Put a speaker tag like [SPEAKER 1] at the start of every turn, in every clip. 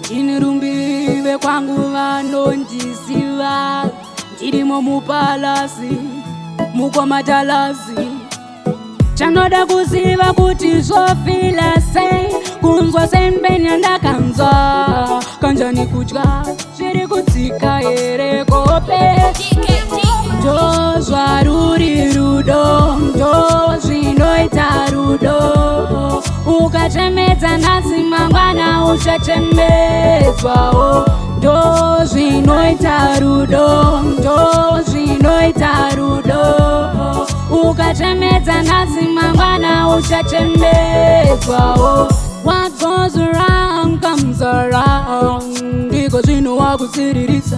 [SPEAKER 1] Inirumbive kwangu vanondisiva, ndirimo mupalasi mukomatalazi. Chanoda kuziva kuti zvofila sei, kunzwa sempenya ndakanzwa, kanjani kudya zviri kudzika here kope. Ndo zvaruri rudo, ndo zvinoita rudo, ukachemedza nhasi mangwana uchachemedzwawo. Ndo zvinoita rudo, ndo zvinoita rudo, ukachemedza nhasi mangwana uchachemedzwawo. What goes around comes around, ndiko zvino wakutsiririsa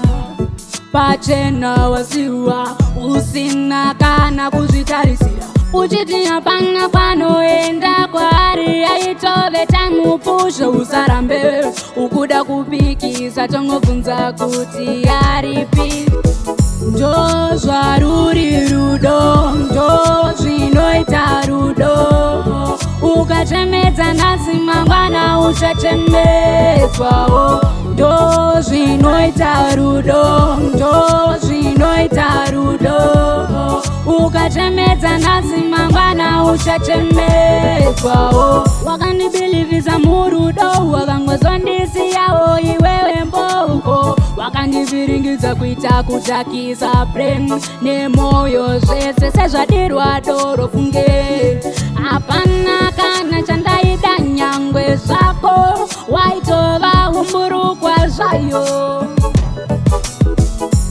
[SPEAKER 1] pachena wasiwa usina kana kuzvitarisira, uchiti hapana panoenda kwaari, aitove tamupushe usarambe ukuda kupikisa tongobvunza kuti aripi. Ndo zvaruri rudo, ndo zvinoita rudo, ukachemedza nhasi mangwana uchachemedzwawo. Ndo zvinoita rudo, ndo zvinoita rudo, ukachemedza nhasi mangwana uchachemedzwawo. Wakandibilivisa murudo, wakangozondisiyawo iwewe mboko, wakandiviringidza kuita kutakisa prem nemoyo zvese sezvadirwa doro funge. Hapana kana chandaida nyangwe zvako, waitova umburukwa zvayo.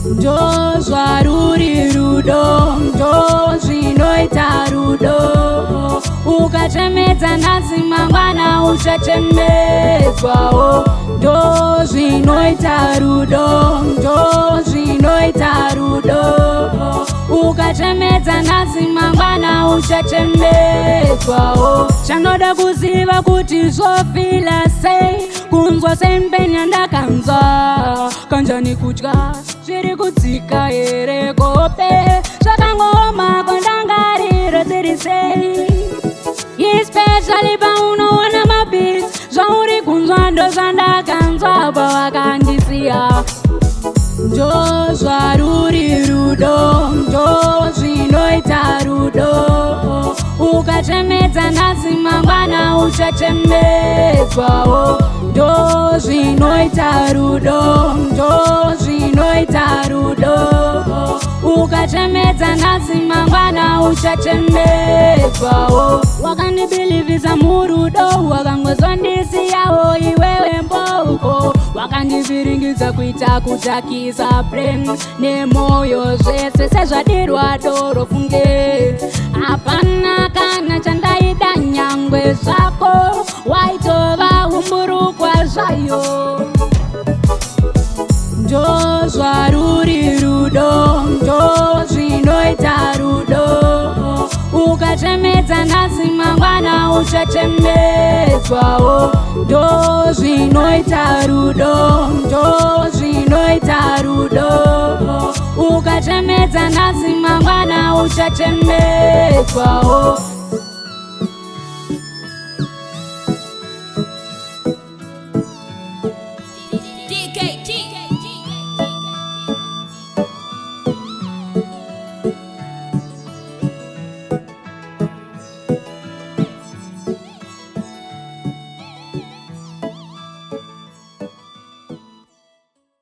[SPEAKER 1] Ndo zvaruri rudo, ndo zvinoita rudo, ukachemedza nhasi mangwana uchachemedzwawo. Ndo zvinoita rudo, ndo zvinoita rudo, ukachemedza nhasi mangwana uchachemedzwawo. Chanoda kuziva kuti zvofila sei, kunzwa sempenya ndakanzwa, kanjani kudya zviri kudzika here kope. Zvakangoma kondangariro dziri sei, especially paunoona mabhitsi, zvauri kunzwa ndo zvandakanzwa pawakandisiya. Ndo zvaruri rudo, ndo zvinoita rudo, ukachemedza nhasi mangwana uchachemedzwawo. Ndo zvinoita rudo, ndo zvinoita rudo, ukachemedza nhasi mangwana uchachemedzwawo. Wakandibilivisa murudo, wakangozondisiyawo iwewe mboko, wakandiviringidza kuita kutakisa prem nemoyo zvese sezvadirwa doro funge. Hapana kana chandaida nyangwe zvako, waitova umburukwa zvayo. Ndo zvaruri rudo, ndo zvinoita rudo, ukachemedza nhasi mangwana uchachemedzwawo. Ndo zvinoita rudo, ndo zvinoita rudo, ukachemedza nhasi mangwana uchachemedzwawo.